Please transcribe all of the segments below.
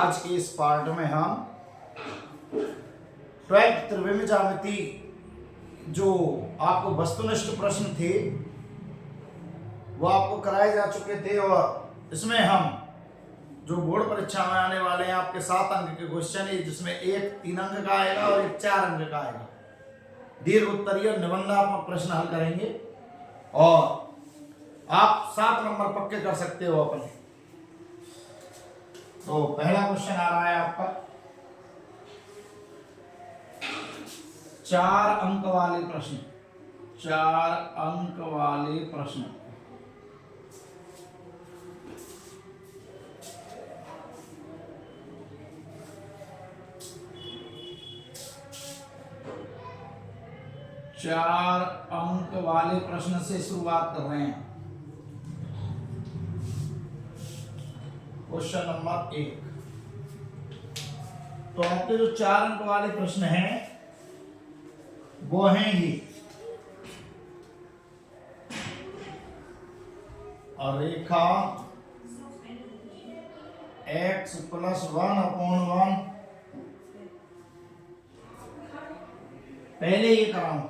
आज के इस पार्ट में हम 12th त्रिविमीय ज्यामिति जो आपको वस्तुनिष्ठ प्रश्न थे वो आपको कराए जा चुके थे, और इसमें हम जो बोर्ड परीक्षा में आने वाले हैं आपके 7 अंक के क्वेश्चन है, जिसमें एक 3 अंक का आएगा और एक 4 अंक का आएगा। दीर्घ उत्तरीय निबंधात्मक प्रश्न हल करेंगे और आप 7 नंबर पक्के कर सकते हो अपने। तो पहला क्वेश्चन आ रहा है आपका 4 अंक वाले प्रश्न। 4 अंक वाले प्रश्न। चार अंक वाले प्रश्न से शुरुआत कर रहे हैं। Question number 1। तो आपके जो 4 अंक वाले प्रश्न हैं वो हैं ये। और रेखा x + 1/1 पहले ये कराऊं।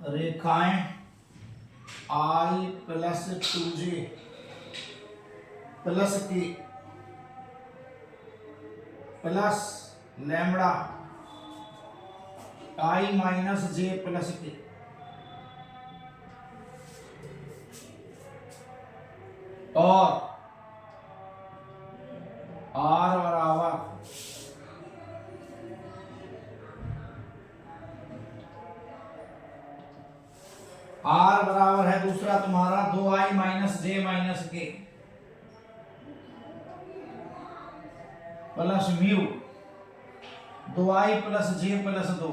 रेखाएं I + 2j प्लस की plus lambda I - j plus की और R बराबर है दूसरा तुम्हारा 2i - j - k plus mu 2i + j + 2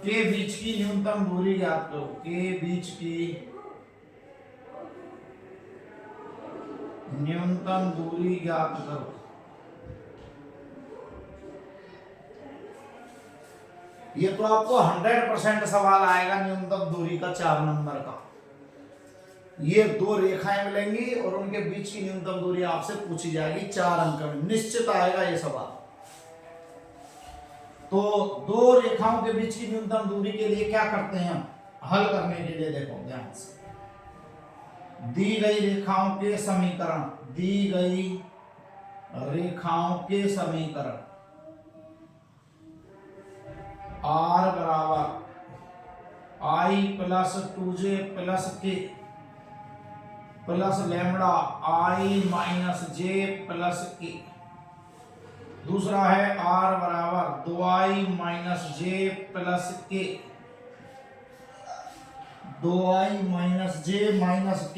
के बीच की न्यूनतम दूरी ज्ञात करो। के बीच की न्यूनतम दूरी ज्ञात करो। ये तो आपको 100% सवाल आएगा न्यूनतम दूरी का 4 नंबर का। ये 2 रेखाएं मिलेंगी और उनके बीच की न्यूनतम दूरी आपसे पूछी जाएगी 4 अंक में, निश्चित आएगा ये सवाल। तो 2 रेखाओं के बीच की न्यूनतम दूरी के लिए क्या करते हैं हम हल करने के लिए? देखो ध्यान से, दी गई रेखाओं के समीकरण, दी गई रेखाओं के समीकरण R बराबर I + 2j + k plus lambda I - j + k। दूसरा है R बराबर 2i - j + k 2i - j - k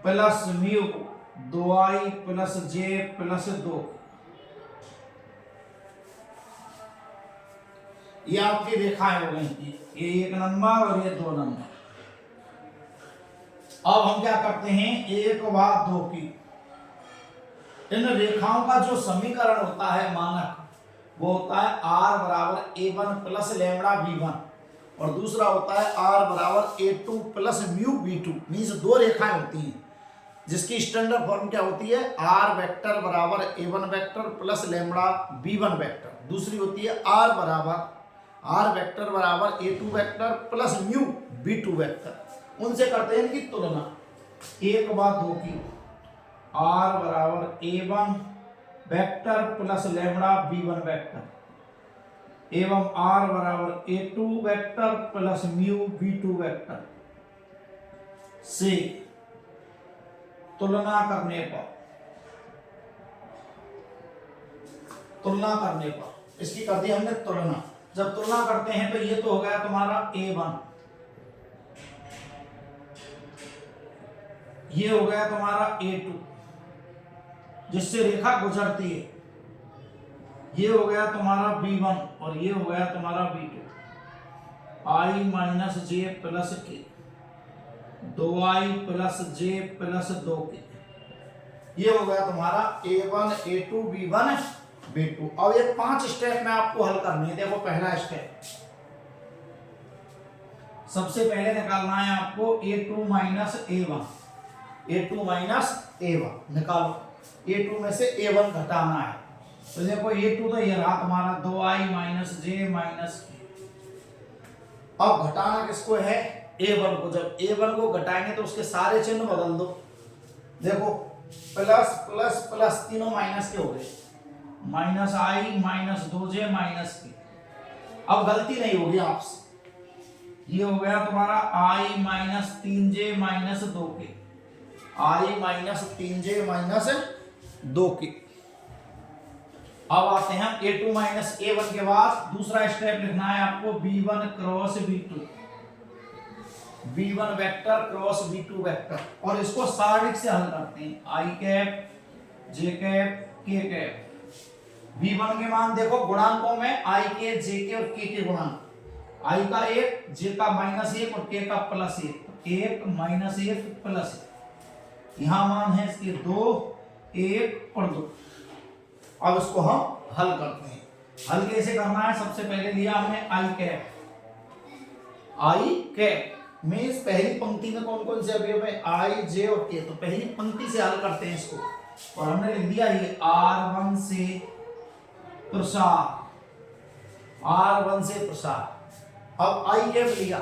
plus mu 2i + j + 2। ये आपकी रेखाएं हो गई, ये 1 नंबर और ये 2 नंबर। अब हम क्या करते हैं, 1 व 2 की इन रेखाओं का जो समीकरण होता है मानक, वो होता है R बराबर A1 + लैम्बडा B1 और दूसरा होता है R बराबर A2 + म्यू B2। मीन्स 2 रेखाएं होती हैं जिसकी स्टैंडर्ड फॉर्म क्या होती है, R वेक्टर बराबर A1 vector + lambda B1 vector. दूसरी होती है R वेक्टर बराबर A2 vector + mu B2 vector. उनसे करते हैं इनकी तुलना। 1 व 2 की R बराबर A1 vector + lambda B1 vector एवं R बराबर A2 vector + mu B2 vector से तुलना करने पर इसकी कर दी हमने तुलना। जब तुलना करते हैं तो ये तो हो गया तुम्हारा A1, ये हो गया तुम्हारा A2 जिससे रेखा गुजरती है, ये हो गया तुम्हारा B1 और ये हो गया तुम्हारा B2। I - j + k 2i + j + 2k ये हो गया तुम्हारा A1 A2 B1 B2। अब ये 5 स्टेप में आपको हल करनी है। देखो पहला स्टेप, सबसे पहले निकालना है आपको a2 minus a1, a2 minus a1 निकालो, a2 में से a1 घटाना है। तो देखो a2 तो ये रहा तुम्हारा 2i माइनस जे माइनस, अब घटाना किसको है, a1 को। जब a1 को घटाएंगे तो उसके सारे चिन्ह बदल दो। देखो प्लस प्लस प्लस तीनों माइनस के हो गए, माइनस आई माइनस 2j माइनस के। अब गलती नहीं होगी आपसे, ये हो गया तुम्हारा i माइनस 3j माइनस 2 के, i माइनस 3j माइनस 2 के। अब आते हैं a2 माइनस a1 के बाद दूसरा स्टेप लिखना है आपको b1 cross b2, b1 vector cross b2 vector, और इसको सारिक से हल करते हैं, i cap j cap k cap. b1 के मान देखो गुणांकों में i के j के और k के गुणांक, i का 1, j का -1 और k का +1, 1 -1 +1। यहां मान है इसके 2, 1 और 2। अब इसको हम हल करते हैं। हल कैसे करना है, सबसे पहले लिया हमने i cap, i cap means पहली पंक्ति में कौन कौन से अवयव है, i j और k, तो पहली पंक्ति से हल करते हैं इसको। और हमने लिख दिया ये r1 से प्रसार, r1 से प्रसार। अब i कैप लिया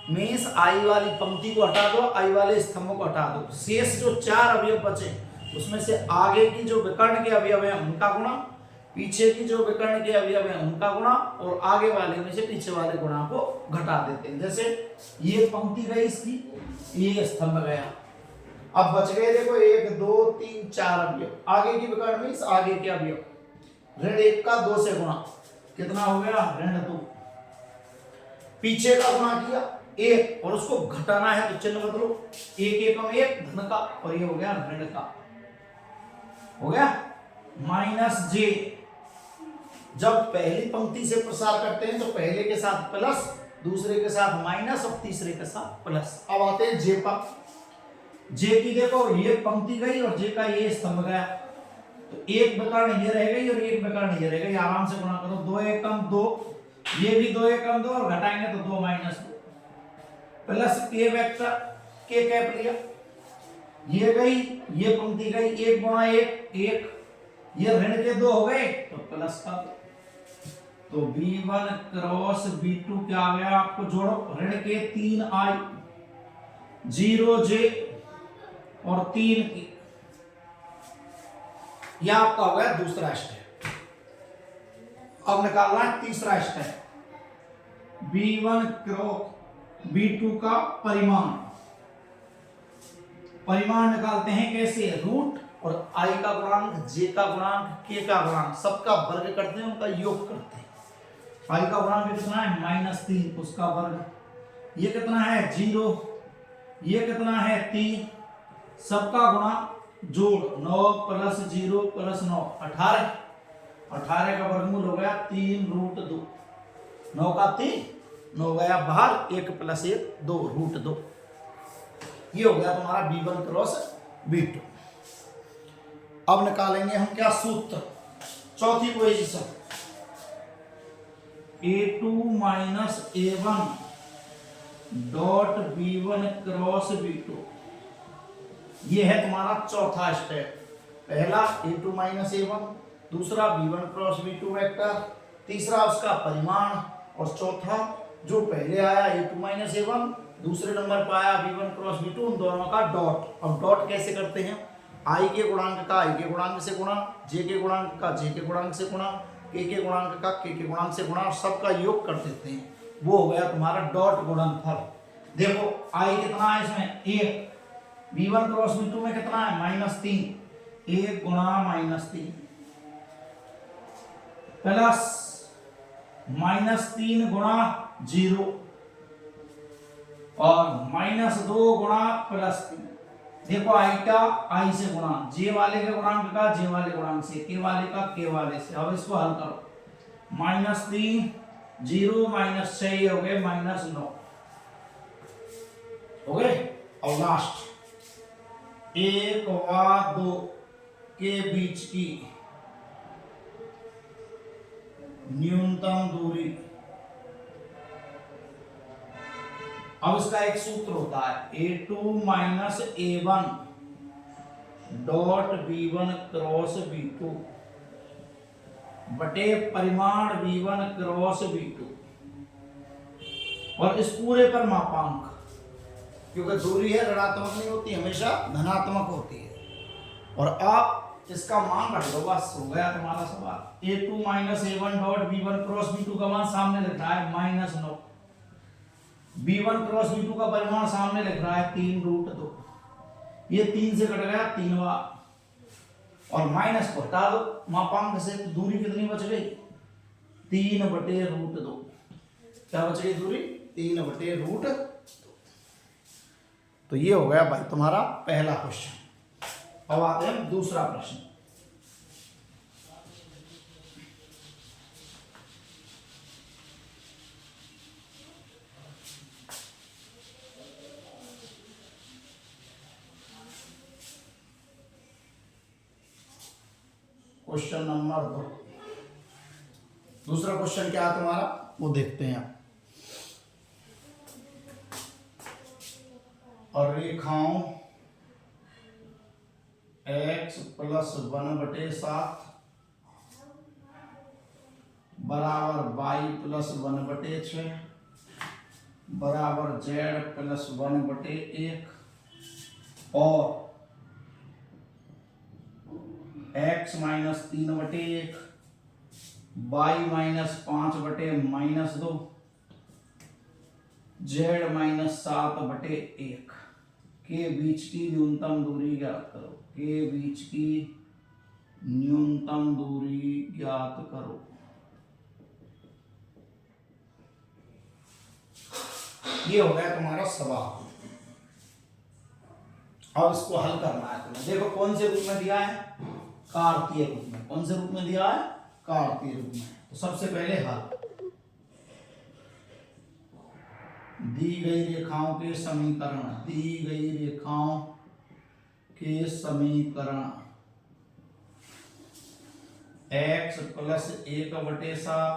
मींस i वाली पंक्ति को हटा दो, i वाले स्तंभों को हटा दो, शेष जो 4 अवयव बचे उसमें से आगे की जो विकर्ण के अवयव हैं उनका गुणा, पीछे की जो विकर्ण के अवयव हैं उनका गुणा, और आगे वाले में से पीछे वाले गुणा को घटा देते हैं। जैसे ये पंक्ति गई इसकी, ये स्तंभ गया, अब बच गए देखो 1 2 3 4 अवयव। आगे की विकर्ण मींस आगे के अवयव, ऋण 1 का 2 से गुणा, कितना हो गया, ऋण 2। पीछे का गुणा किया 1 और उसको घटाना है तो चिन्ह बदलो, 1 एकम 1 धन का, और ये हो गया ऋण का, हो गया माइनस जे। जब पहली पंक्ति से प्रसार करते हैं तो पहले के साथ प्लस, दूसरे के साथ माइनस और तीसरे के साथ प्लस। अब आते हैं जे पर, जे की देखो ये पंक्ति गई और जे का ये स्तंभ गया, तो एक विकर्ण ये रह गई और एक विकर्ण ये रह गई, आराम से गुणा करो, 2 एकम 2, ये भी 2 एकम 2 और घटाएंगे तो 2 माइनस 2 प्लस के वेक्टर के कैप लिया, ये गई ये पंक्ति गई, 1 गुणा 1 1, ये ऋण के 2 हो गए तो प्लस का 2, तो b1 क्रॉस b2 क्या आ गया, आपको जोड़ो, ऋण के 3i 0j और 3 की, यह आपका हो गया दूसरा स्टेप। अब निकालना है तीसरा स्टेप, b1 क्रॉस b2 का परिमाण। परिमाण निकालते हैं कैसे, रूट और i का गुणांक, j का गुणांक, k का गुणांक, सबका वर्ग करते हैं, उनका योग करते हैं। i का गुणांक कितना है -3, उसका वर्ग, ये कितना है 0, ये कितना है 3, सबका गुणा जोड़ 9 + 0 + 9 18, 18 का वर्गमूल हो गया 3√2, 9 का 3, 9 गया बाहर, 1 + 1 2√2। ये हो गया तुम्हारा b1 क्रॉस b2। अब निकालेंगे हम क्या सूत्र, चौथी position, a2 minus a1 dot b1 cross b2। ये है तुम्हारा चौथा स्टेप। पहला a2 माइनस a1, दूसरा b1 क्रॉस b2 वेक्टर, तीसरा उसका परिमाण, और चौथा जो पहले आया a2 माइनस a1, दूसरे नंबर पर आया b1 क्रॉस b2, उन दोनों का डॉट। अब डॉट कैसे करते हैं, i के गुणांक का i के गुणांक से गुणा, j के गुणांक का j के गुणांक से गुणा, k के गुणांक का k के गुणांक से गुणा, और सबका योग कर देते हैं, वो हो गया तुम्हारा डॉट गुणनफल। देखो i कितना है इसमें 1, b1 क्रॉस b2 में कितना है -3, 1 गुणा -3 प्लस -3 गुणा 0 और -2 गुणा +3। देखो i का i से गुणा, j वाले के गुणांक का j वाले गुणांक से, k वाले का k वाले से। अब इसको हल करो, -3 0 -6 हो गए -9 हो गए। और लास्ट 1 व 2 के बीच की न्यूनतम दूरी अब इसका एक सूत्र होता है A2 minus A1 dot B1 cross B2 बटे परिमाण V1 क्रॉस B2 और इस पूरे पर मापांक, क्योंकि दूरी है ऋणात्मक नहीं होती, हमेशा धनात्मक होती है। और आप इसका मान रख दो, बस हो गया तुम्हारा सवाल। A2 minus A1 dot B1 cross B2 का मान सामने लिख रहा है -9, B1 क्रॉस B2 का परिमाण सामने लिख रहा है 3√2, ये 3 से कट गया 3 बार और माइनस को हटा दो मापांक से, तो दूरी कितनी बच गई 3/√2। क्या बच गई दूरी 3/√2। तो ये हो गया भाई तुम्हारा पहला क्वेश्चन। अब आते हैं दूसरा प्रश्न। Question number 2। दूसरा क्वेश्चन क्या है तुम्हारा वो देखते हैं। और रेखाओं x प्लस 1/7 बराबर y प्लस 1/6 बराबर z प्लस 1/1 और x minus 3/1 y minus 5/-2 z minus 7/1 के बीच की न्यूनतम दूरी ज्ञात करो। के बीच की न्यूनतम दूरी ज्ञात करो। ये हो गया तुम्हारा सवाल। अब इसको हल करना है तुम्हें। देखो कौन से रूप में दिया है, कार्तीय रूप में। कौन से रूप में दिया है, कार्तीय रूप में। तो सबसे पहले हल, दी गई रेखाओं के समीकरण, दी गई रेखाओं के समीकरण x plus 1/7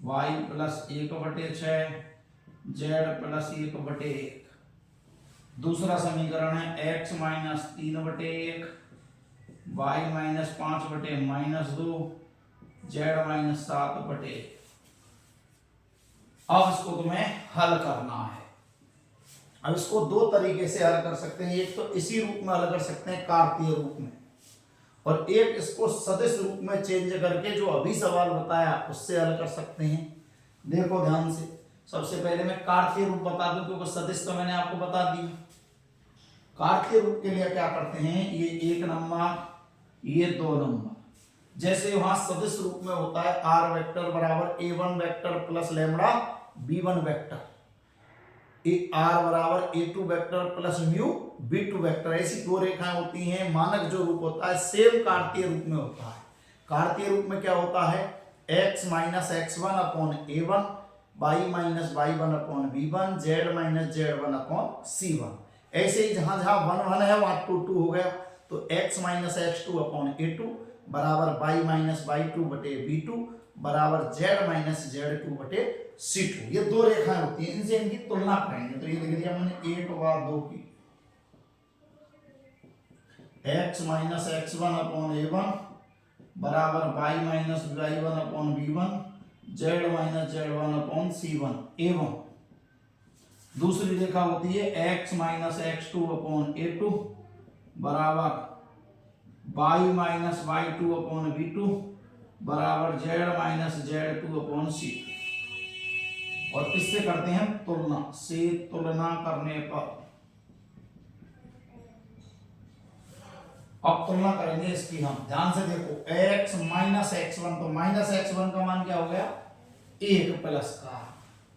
y plus 1/6 z plus 1/1। दूसरा समीकरण है x minus 3/1 y minus 5/-2 z minus 7/1। अब इसको तुम्हें हल करना है। अब इसको दो तरीके से हल कर सकते हैं। एक तो इसी रूप में हल कर सकते हैं कार्तीय रूप में, और एक इसको सदिश रूप में चेंज करके जो अभी सवाल बताया उससे हल कर सकते हैं। देखो ध्यान से, सबसे पहले मैं कार्तीय रूप बता दूं क्योंकि सदिश तो मैंने आपको बता दी। कार्तीय रूप के लिए क्या करते हैं, ये 1 नंबर, ये 2 नंबर। जैसे वहां सदिश रूप में होता है r वेक्टर बराबर a1 vector plus lambda b1 vector, r बराबर a2 vector plus mu b2 vector. ऐसी दो रेखाएं होती हैं। मानक जो रूप होता है सेम कार्तीय रूप में होता है। कार्तीय रूप में क्या होता है, x minus x1 upon a1 y minus y1 upon b1 z minus z1 upon c1। ऐसे ही जहां जहां 1 1 है वहां 2 2 हो गया। तो x minus x2 upon a2 बराबर y माइनस y2/b2 बराबर z माइनस z2/c2। ये दो रेखाएं होती हैं, इनसे इनकी तुलना करेंगे। तो ये लिख दिया मैंने 1 और 2 की। x minus x1 upon a1 बराबर y minus y1 upon b1 z minus z1 upon c1। एवं दूसरी रेखा होती है x minus x2 upon a2 बराबर y minus y2 upon b2 बराबर z minus z2 upon c2। और इससे करते हैं तुलना। से तुलना करने पर अब तुलना करेंगे इसकी हम। ध्यान से देखो, x माइनस x1, तो माइनस x1 का मान क्या हो गया 1 प्लस का।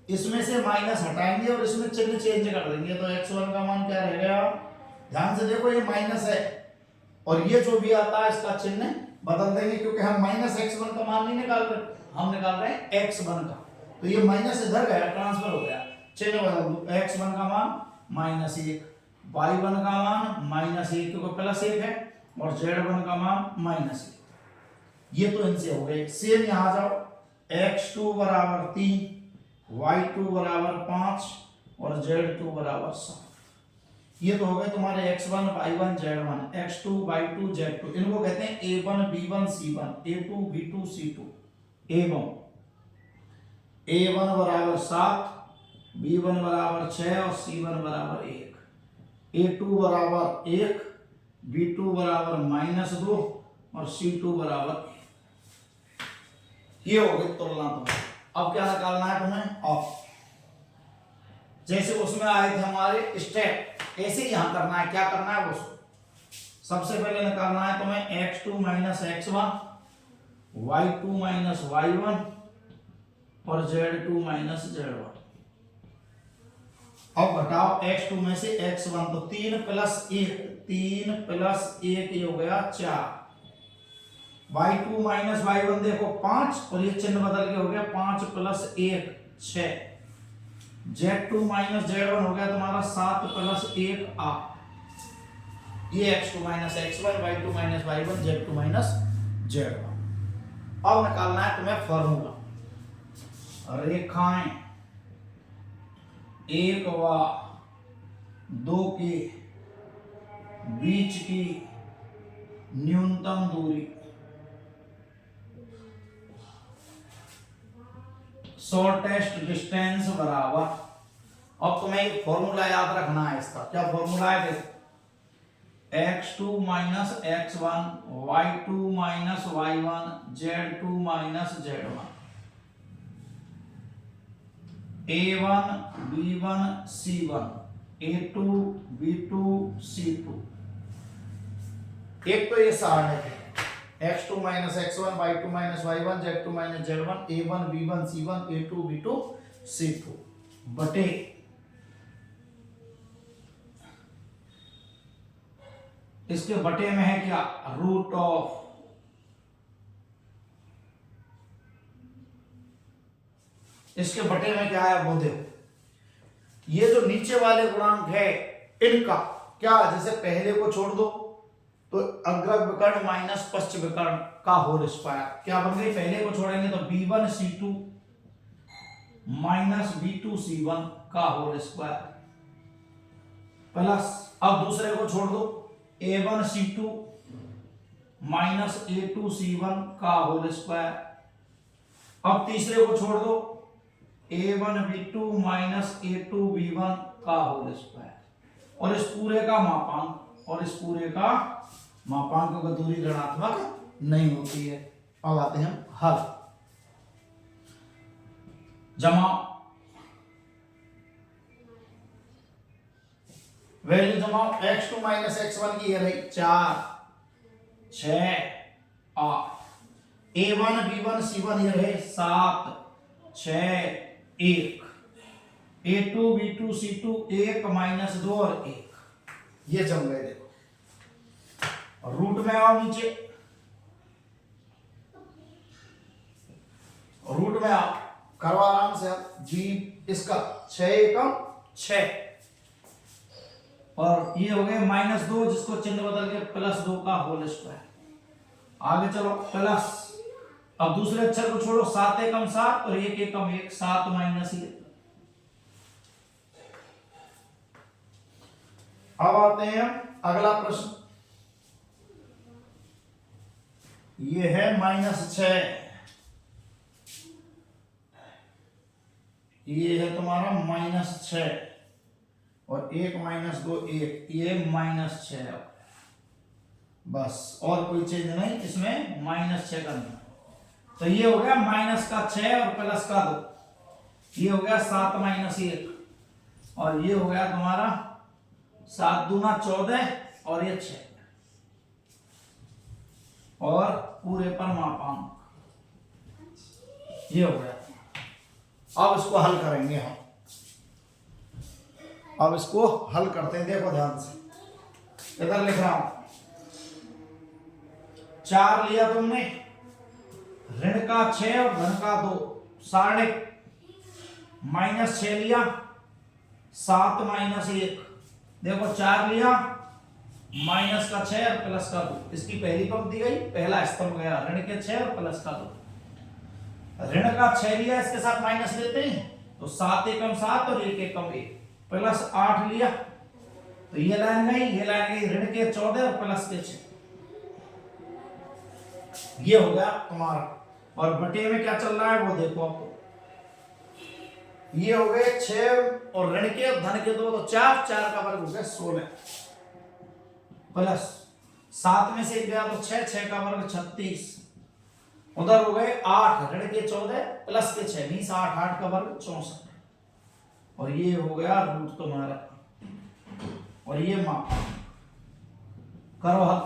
इसमें से माइनस हटाएंगे और इसमें चिन्ह चेंज कर देंगे, तो x1 का मान क्या रह गया। ध्यान से देखो, ये माइनस है और ये जो भी आता है इसका चिन्ह बदल देंगे, क्योंकि हम माइनस x1 का मान नहीं निकाल रहे, हम निकाल रहे हैं x1 का। तो ये माइनस इधर गया, ट्रांसफर हो गया, चिन्ह बदल दो। x1 का मान -1, y1 का मान -1 क्योंकि प्लस 1 है, और z1 का मान -1। ये तो इनसे हो गए। सेम यहां जाओ, x2 बराबर 3, y2 बराबर 5, और Z2 बराबर 7। ये तो हो गए तुम्हारे x1 y1 z1, x2 y2 z2। इनको कहते हैं a1 b1 c1, a2 b2 c2। एवं a1 बराबर 7, b1 बराबर 6 और c1 बराबर 1, a2 बराबर 1, b2 बराबर -2 और c2 बराबर 1। ये हो गई तुलना। तो अब क्या निकालना है तुम्हें? ऑफ। जैसे उसमें आए थे हमारे स्टेप, ऐसे ही यहां करना है। क्या करना है वो सबसे पहले निकालना है तुम्हें x2 minus x1, y2 minus y1 और z2 माइनस z1। अब घटाओ x2 में से x1, तो 3 प्लस 1 ये हो गया 4। y2 माइनस y1 देखो 5 और ये चिन्ह बदल के हो गया 5 प्लस 1 6। z2 माइनस z1 हो गया तुम्हारा 7 प्लस 1 8। ये x2 minus x1, y2 minus y1, z2 minus z1। अब निकालना है तुम्हें फॉर्मूला। रेखाएं 1 व 2 के बीच की न्यूनतम दूरी शॉर्टेस्ट डिस्टेंस बराबर। अब तुम्हें एक फॉर्मूला याद रखना है इसका। क्या फॉर्मूला है? देखो x2 minus x1, y2 minus y1, z2 minus z1, a1 b1 c1, a2 b2 c2। एक तो ये सारणी है x2 minus x1, y2 minus y1, z2 minus z1, a1 b1 c1, a2 b2 c2 बटे इसके बटे में है क्या? रूट ऑफ इसके बटे में क्या है वो देखो। ये जो नीचे वाले गुणांक है इनका क्या, जैसे पहले को छोड़ दो तो अग्र विकर्ण माइनस पश्च विकर्ण का होल स्क्वायर क्या बन गई? पहले को छोड़ेंगे तो b1 c2 minus b2 c1 का होल स्क्वायर प्लस, अब दूसरे को छोड़ दो, a1 c2 minus a2 c1 का होल स्क्वायर। अब तीसरे को छोड़ दो, a1 b2 minus a2 b1 का होल स्क्वायर। और इस पूरे का मापांक का दूरी ऋणात्मक नहीं होती है। अब आते हैं हल। जमा वैल्यू जमाओ। x2 माइनस x1 की ये रही 4 6 8, a1 b1 c1 ये रहे 7 6 1, a2 b2 c2 1 माइनस 2 और 1। ये जम गए। देखो रूट में आओ, नीचे रूट में आओ, करो आराम से। जी इसका 6 एकम 6 और ये हो गए -2, जिसको चिन्ह बदल के +2 का होल स्क्वायर। आगे चलो प्लस, अब दूसरे अक्षर को छोड़ो, 7 एकम 7 और 1 एकम 1, 7 माइनस 1। अब आते हैं अगला प्रश्न। ये है -6, ये है तुम्हारा -6 और 1 -2 1, ये -6। बस और कोई चीज नहीं, इसमें -6 करना। तो ये हो गया -6 और +2, ये हो गया 7 -1 और ये हो गया तुम्हारा 7 दूना 14 और ये 6 और पूरे पर मापांक। ये हो गया। अब इसको हल करेंगे हम। अब इसको हल करते हैं, देखो ध्यान से। इधर लिख रहा हूं, 4 लिया तुमने, ऋण का 6 और धन का 2, सारणिक -6 लिया, 7 -1। देखो 4 लिया, माइनस का 6 और प्लस का 2, इसकी पहली पंक्ति गई, पहला स्तंभ गया। ऋण के 6 और प्लस का 2, ऋण का 6 लिया, इसके साथ माइनस लेते हैं तो 7 एकम 7 और 1 एकम 1, प्लस 8 लिया तो ये लाइन गई, ये लाइन गई, ऋण के 14 और प्लस के 6, ये हो गया तुम्हारा। और बटे में क्या चल रहा है वो देखो आपको, ये हो गए 6 और ऋण के धन के 2 तो 4, 4 का वर्ग हो गया 16 प्लस 7 में से गया तो 6, 6 का वर्ग 36, उधर हो गए 8 ऋण के 14 प्लस के 6 20 8 8 का वर्ग 64 और ये हो गया रूट तुम्हारा और ये माप करो हल।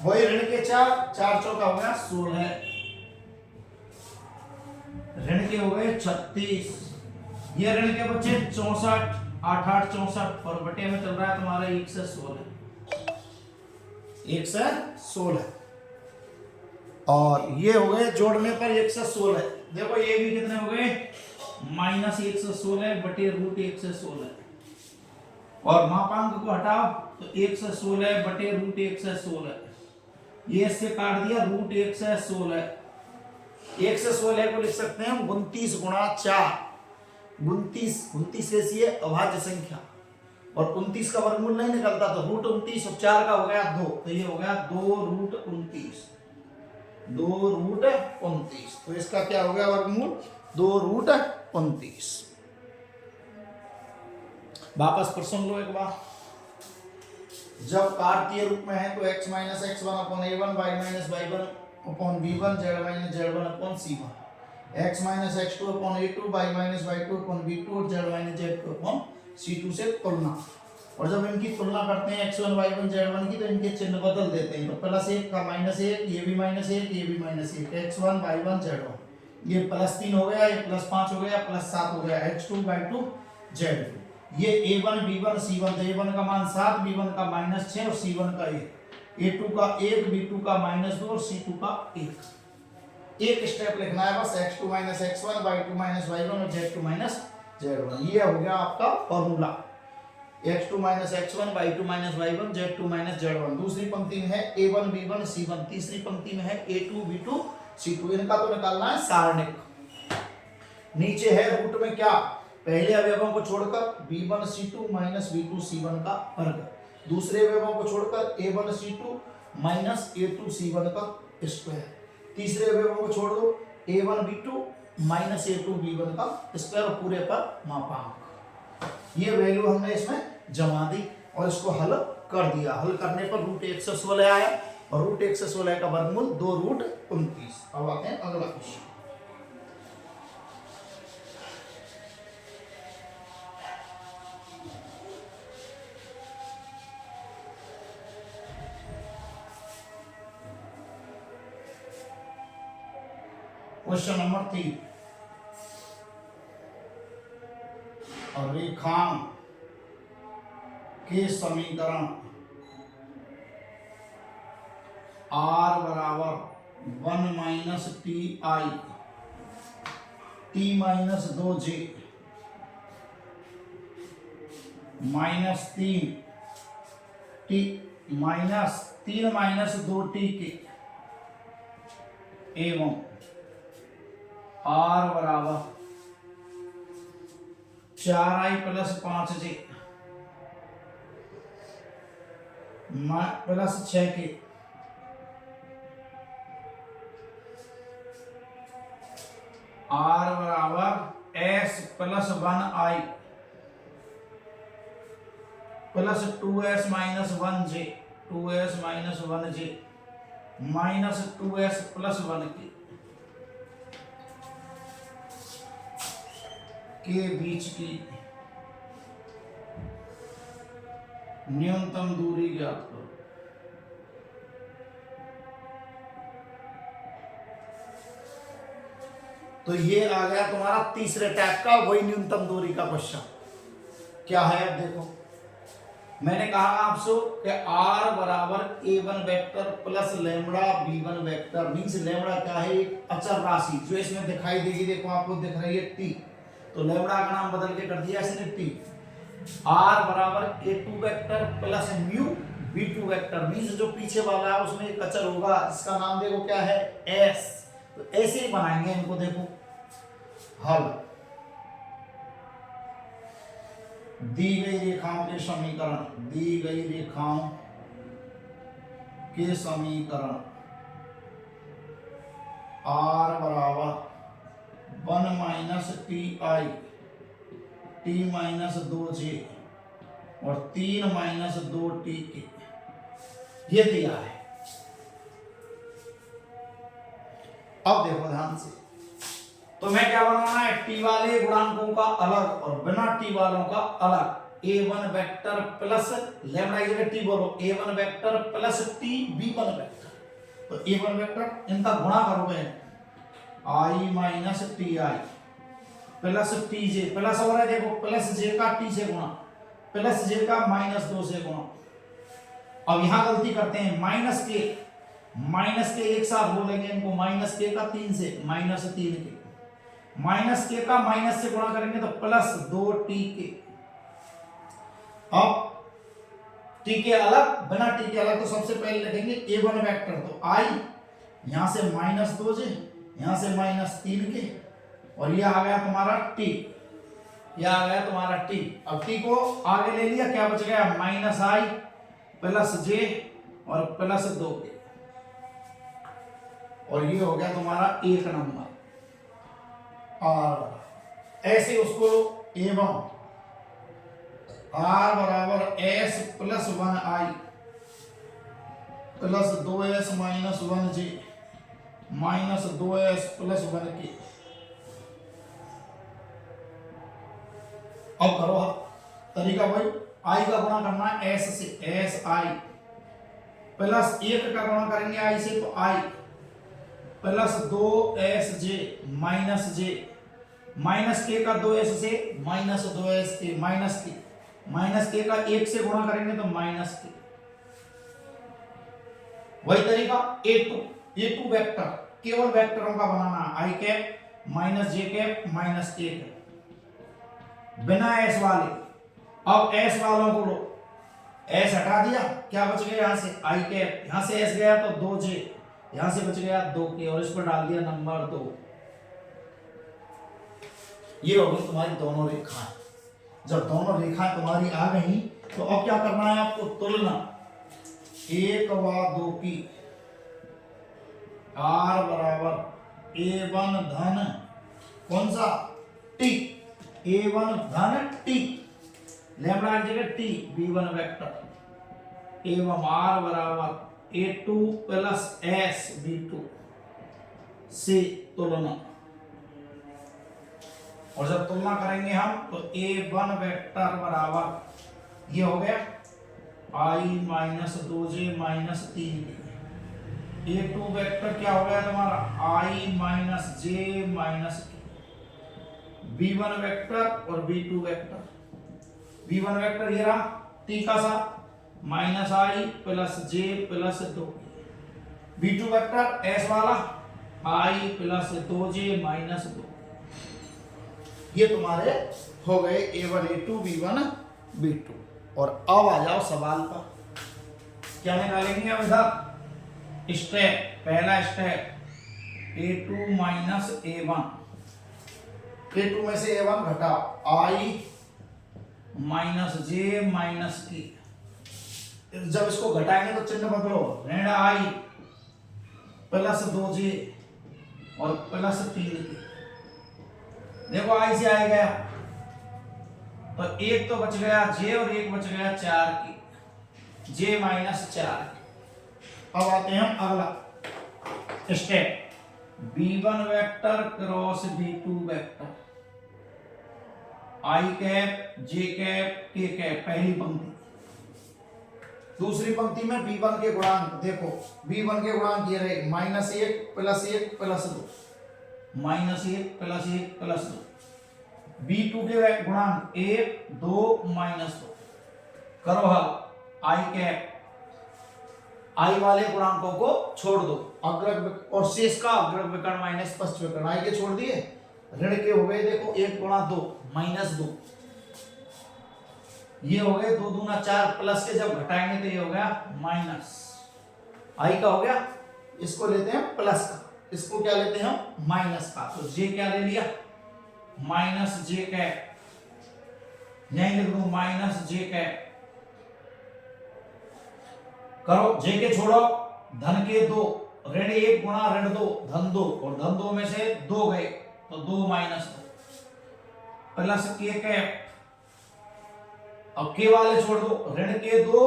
वही ऋण के 4 4 चौका हो गया 16, ऋण के हो गए 36, ये ऋण के बच्चे 64 8 8 64 और बटे में चल रहा है तुम्हारा 1 से 16 1 से 16 और ये हो गए जोड़ने पर 1 से 16। देखो ये भी कितने हो गए माइनस 1 से 16 बटे रूट 1 से 16 और मापांक को हटाओ तो 1 से 16 बटे रूट 1 से 16, ये इससे काट दिया रूट 1 से 16, 1 से 16 को लिख सकते हैं 29 गुणा 4, 29 ऐसी है अभाज्य संख्या और 29 का वर्गमूल नहीं निकलता तो रूट 29 और 4 का हो गया 2 तो ये हो गया 2 रूट 29, 2 रूट 29 तो इसका क्या हो गया वर्गमूल 2 रूट 29। वापस प्रश्न लो एक बार, जब कार्तीय रूप में है तो x minus x one upon a1 y minus y1 upon b1 z minus z1 upon c1 x minus x2 upon a2 y minus y2 upon b2 और z minus z2 upon c2 से तुलना। और जब इनकी तुलना करते हैं x1 y1 z1 की तो इनके चिन्ह बदल देते हैं, तो प्लस 1 का माइनस 1, ये भी माइनस 1, ये भी माइनस 1, x1 y1 z1, ये प्लस 3 हो गया, ये प्लस 5 हो गया, प्लस 7 हो गया, x2 y2 z2, ये a1 b1 c1 तो a1 का मान 7, b1 का माइनस 6 और c1 का 1, a2 का 1, b2 का माइनस 2 और c2 का 1। एक स्टेप लिखना है बस, x2 minus x1 y2 minus y1 और z2 माइनस z1, ये हो गया आपका formula x2 minus x1 y2 minus y1 z2 minus z1। दूसरी पंक्ति में है a1 b1 c1, तीसरी पंक्ति में है a2 b2 c2, इनका तो निकालना है सारणिक। नीचे है रूट में क्या, पहले अवयवों को छोड़कर b1 c2 minus b2 c1 का वर्ग, दूसरे अवयवों को छोड़कर a1 c2 minus a2 c1 का स्क्वायर, तीसरे अवयवों को छोड़ दो a1 b2 minus a2 b1 का स्क्वायर और पूरे पर मापांक। ये वैल्यू हमने इसमें जमा दी और इसको हल कर दिया, हल करने पर रूट 1 से 16 आया और रूट 1 से 16 का वर्गमूल 2 रूट 29। अब आते हैं अगला क्वेश्चन। क्वेश्चन नंबर 3, और रेखांक के समीकरण r बराबर 1 minus T I T minus 2j minus 3 T minus 3 minus 2t के एवं r बराबर 4i प्लस 5j प्लस 6 के r बराबर s plus 1i plus 2s minus 1j 2s minus 1j minus 2s plus 1 के बीच की न्यूनतम दूरी ज्ञात करो। तो ये आ गया तुम्हारा तीसरे टाइप का वही न्यूनतम दूरी का क्वेश्चन। क्या है अब देखो, मैंने कहा आपसे कि r बराबर a1 vector plus lambda b1 vector, means lambda क्या है, एक अचर राशि जो इसमें दिखाई देगी, देखो आपको दिख रही है t, तो लैम्बडा का नाम बदल के कर दिया इसने t। r बराबर a2 vector plus mu b2 vector, means जो पीछे वाला है उसमें एक अचर होगा, इसका नाम देखो क्या है s। तो ऐसे ही बनाएंगे इनको, देखो हल। दी गई रेखाओं के समीकरण, दी गई रेखाओं के समीकरण r बराबर 1 minus T I T minus 2j और 3 माइनस 2t के, ये दिया है। अब देखो ध्यान से, तो मैं क्या बनाना है, टी वाले गुणांकों का अलग और बिना टी वालों का अलग। a1 वेक्टर प्लस लैम्डा की जगह टी बोलो, a1 vector plus T b1 vector, तो a1 वेक्टर इनका गुणा करोगे i minus T I plus T J, plus हो रहा है देखो, प्लस जे का टी से गुणा, प्लस जे का माइनस 2 से गुणा। अब यहां गलती करते हैं, माइनस के एक साथ बोलेंगे इनको, माइनस के का 3 से, माइनस 3 के, माइनस के का माइनस से गुणा करेंगे तो प्लस 2t के। अब टी के अलग बिना टी के अलग, तो सबसे पहले लिखेंगे a1 वेक्टर, तो i यहां से माइनस 2j, यहां से माइनस 3 के, और ये आ गया तुम्हारा t, ये आ गया तुम्हारा t। अब t को आगे ले लिया, क्या बच गया, माइनस i प्लस j और प्लस 2 के, और ये हो गया तुम्हारा 1 नंबर। और ऐसे उसको एवं r बराबर s plus 1i plus 2s minus 1j minus 2s plus 1k। अब करो तरीका भाई, i का गुणा करना है s से, si प्लस 1 का गुणा करेंगे i से, तो i plus 2sj minus j, minus के का 2s से माइनस 2s के, माइनस के का 1 से गुणा करेंगे तो माइनस के। वही तरीका a2 वेक्टर, केवल वेक्टरों का बनाना, i cap minus j cap minus k cap, बिना s वाले। अब s वालों को लो, s हटा दिया, क्या बच गया यहां से, i कैप, यहां से s गया तो 2j, यहां से बच गया 2k, और इस पर डाल दिया नंबर 2। ये होगी तुम्हारी दोनों रेखाएं। जब दोनों रेखाएं तुम्हारी आ गई, तो अब क्या करना है आपको, तुलना 1 व 2 की, r बराबर a1 धन कौन सा, t, a1 धन t, लैम्डा की जगह t, b1 वेक्टर, एवं r बराबर a2 प्लस s b2 से तुलना। और जब तुलना करेंगे हम, तो a1 वेक्टर बराबर ये हो गया i minus 2j minus 3k, a2 vector क्या हो गया तुम्हारा, i minus j minus k, b1 vector और b2 वेक्टर, b1 वेक्टर ये रहा t का सा minus i plus j plus 2, b2 vector s वाला i प्लस 2j माइनस 2। ये तुम्हारे हो गए a1 a2 b1 b2। और अब आ जाओ सवाल पर, क्या निकालेंगे अब इधर, स्टेप, पहला step a2 minus a1, a2 में से a1 घटाओ, i minus j minus k, जब इसको घटाएंगे तो चिन्ह बदलो, ऋण i प्लस 2j और प्लस 3k। देखो i से आ गया, तो एक तो बच गया j और एक बच गया 4 की, j माइनस 4। अब आते हैं हम अगला step, b1 vector cross b2 vector, i cap j cap k cap, पहली पंक्ति। दूसरी पंक्ति में b1 के गुणांक देखो, b1 के गुणांक ये रहे -1 plus 1 plus 2, -1 plus 1 plus 2। b2 के गुणांक 1 2 -2। करो हल, i कैप, i वाले गुणांकों को छोड़ दो, अग्रग और शेष का अग्रग विकर्ण माइनस पश्च विकर्ण, i के छोड़ दिए, ऋण के हो गए देखो 1 गुणा 2 -2, ये हो गए 2 दूना 4, प्लस के जब घटाएंगे तो ये हो गया माइनस, i का हो गया, इसको लेते हैं प्लस का, इसको क्या लेते हैं हम माइनस का, तो j क्या ले लिया, माइनस j कैप यहीं लिख दूं माइनस जे कैप, करो जे के छोड़ो, धन के 2, ऋण 1 गुणा ऋण 2 धन 2, और धन 2 में से 2 गए तो 2 माइनस 2 प्लस के कैप। अब के वाले छोड़ दो, ऋण के 2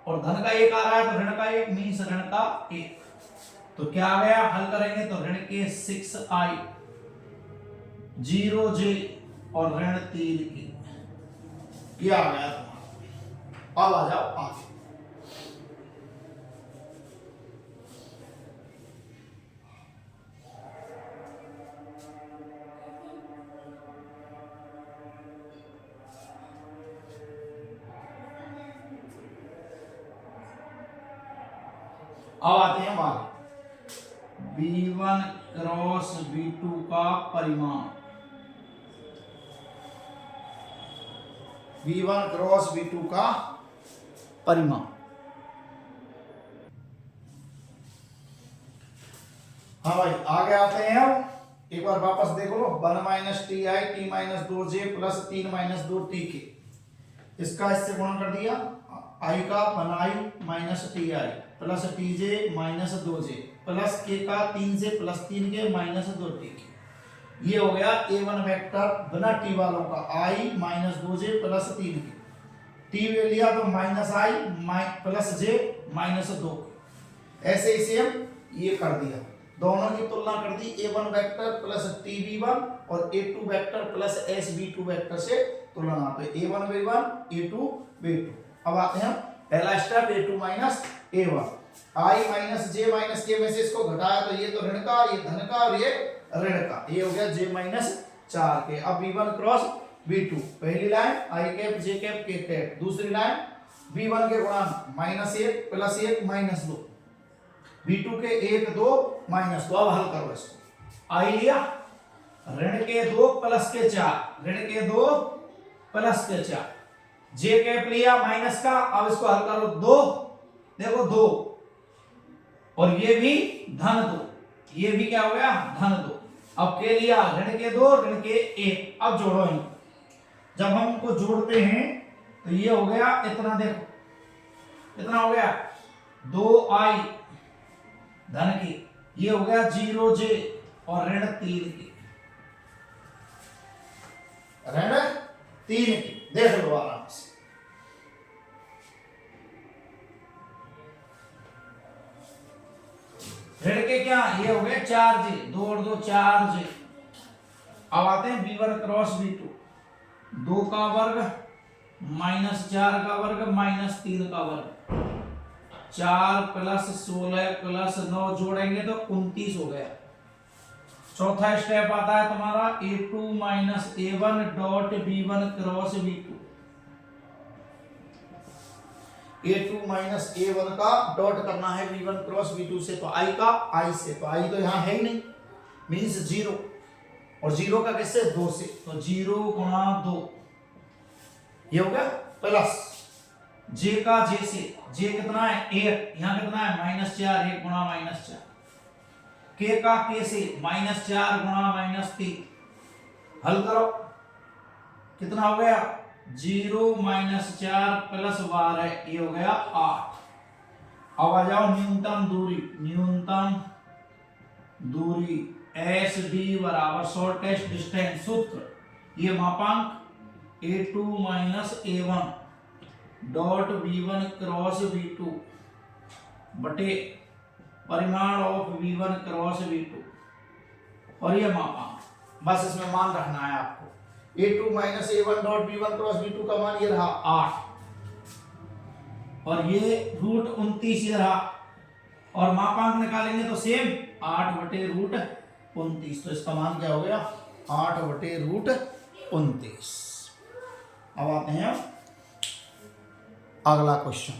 और धन का 1 आ रहा है तो ऋण का 1 मीन्स ऋण का 1, तो क्या आ गया, हल करेंगे तो ऋण के 6i 0j और ऋण 3 की, ये आ गया तुम्हारा। अब आ जाओ आगे। अब आते हैं आगे, B1 क्रॉस B2 का परिमाण, B1 क्रॉस B2 का परिमाण। हाँ भाई आगे आते हैं, अब एक बार वापस देखो लो, 1 minus T I T minus 2j plus 3 minus 2t के, इसका इससे गुणा कर दिया, आई का 1i minus T I plus T J minus 2j plus के का 3 से प्लस 3 के माइनस 2t के, ये हो गया a1 वेक्टर बिना टी वालों का, i माइनस 2j प्लस 3 के, टी ले लिया तो minus i plus j minus 2, ऐसे इसे हम ये कर दिया, दोनों की तुलना कर दी, a1 वेक्टर प्लस tv1 और a2 vector plus sv2 vector से तुलना, तो a1 v1 a2 v2। अब आते हैं पहला step a2 minus a1, i minus j minus के में से इसको घटाया तो ये तो ऋण का, ये धन का और ये ऋण का, ये हो गया j माइनस 4 के। अब v1 क्रॉस v2, पहली line i cap j cap के कैप, दूसरी लाइन v1 के गुणांक माइनस 1 प्लस 1 माइनस 2, v2 के 1 2 माइनस 2। अब हल करो इसको, i लिया, ऋण के 2 प्लस के 4, ऋण के 2 प्लस के 4, जे कैप लिया माइनस का, अब इसको हल करो 2, देखो 2 और ये भी धन 2, ये भी क्या हो गया धन 2। अब के लिया ऋण के 2 ऋण के 1, अब जोड़ो इन, जब हम इनको जोड़ते हैं तो ये हो गया इतना, देखो इतना हो गया 2i धन की, ये हो गया 0j और ऋण 3 की, ऋण 3 की, देख लो आराम से। ऋण के क्या, ये हो गए 4j, 2 और 2 4j। अब आते हैं b1 क्रॉस b2, 2 का वर्ग माइनस 4 का वर्ग माइनस 3 का वर्ग, 4 प्लस 16 प्लस 9 जोड़ेंगे तो 29 हो गया। चौथा स्टेप आता है तुम्हारा a2 minus a1 dot b1 cross b2, a2 minus a1 का डॉट करना है b1 क्रॉस b2 से, तो i का i से, तो i तो यहां है ही नहीं, मीन्स 0, और 0 का किससे 2 से, तो 0 गुणा 2, ये हो गया प्लस j का j से, j कितना है 1, यहां कितना है माइनस 4, 1 गुणा माइनस 4, k का k से माइनस 4 गुणा माइनस 3, हल करो कितना हो गया 0 माइनस 4 प्लस 12, ये हो गया 8। अब आ जाओ न्यूनतम दूरी, न्यूनतम दूरी एस डी बराबर शॉर्टेस्ट डिस्टेंस सूत्र, ये मापांक a2 minus a1 dot b1 cross b2 बटे परिमाण ऑफ v1 क्रॉस v2, और ये मापांक, बस इसमें मान रखना है आपको, a2 minus a1 dot b1 cross b2 का मान ये रहा 8, और ये रूट 29 ये रहा, और मापांक निकालेंगे तो सेम 8 बटे रूट 29, तो इसका मान क्या हो गया 8 बटे रूट 29। अब आते हैं अगला क्वेश्चन,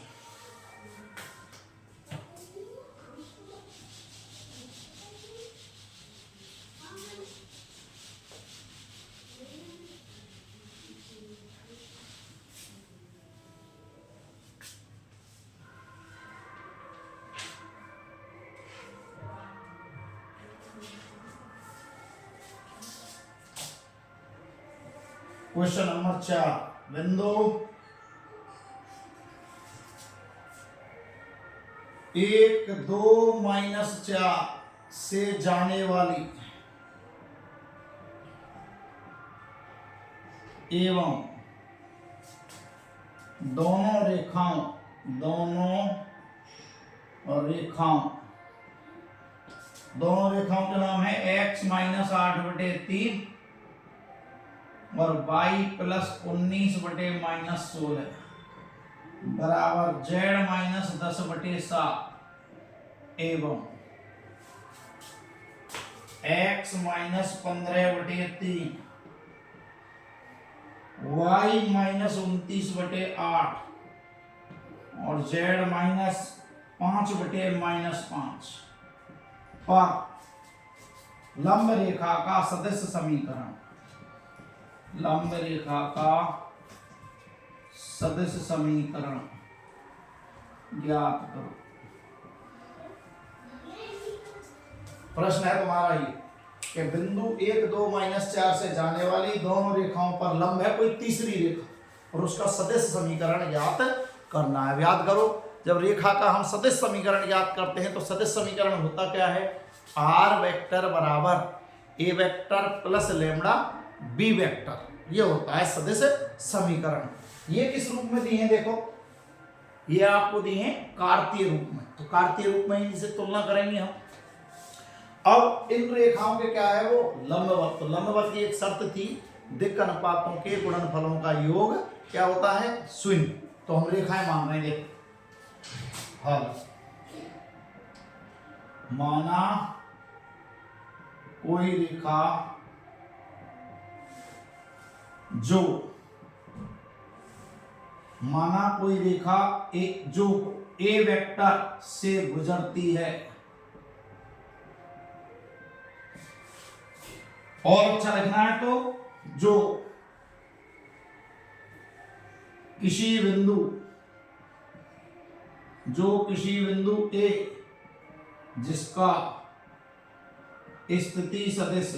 क्वेश्चन नंबर 4, बिंदु 1 2 -4 से जाने वाली एवं दोनों रेखाओं के नाम है x - 8/3 और y + 19/-16 बराबर z - 10/7 एवं x - 15/3 y - 29/8 और z - 5/-5 पर लंब रेखा का सदिश समीकरण ज्ञात करो। प्रश्न है तुम्हारा ये कि बिंदु 1 2 -4 से जाने वाली दोनों रेखाओं पर लंब है कोई तीसरी रेखा और उसका सदिश समीकरण ज्ञात करना है। याद करो, जब रेखा का हम सदिश समीकरण ज्ञात करते हैं तो सदिश समीकरण होता क्या है? r वेक्टर बराबर a vector plus lambda b vector, ये होता है सदिश समीकरण। ये किस रूप में दिए हैं? देखो, ये आपको दिए हैं कार्तीय रूप में, तो कार्तीय रूप में इनसे तुलना करेंगे हम। अब इन रेखाओं के क्या है? वो लंबवत। तो लंबवत की एक शर्त थी, दिक् अनुपातों के गुणनफलों का योग क्या होता है? शून्य। तो हम रेखाएं मान रहे हैं, देखो हल माना कोई रेखा जो ए वेक्टर से गुजरती है और अच्छा लिखना है तो जो किसी बिंदु ए जिसका स्थिति सदिश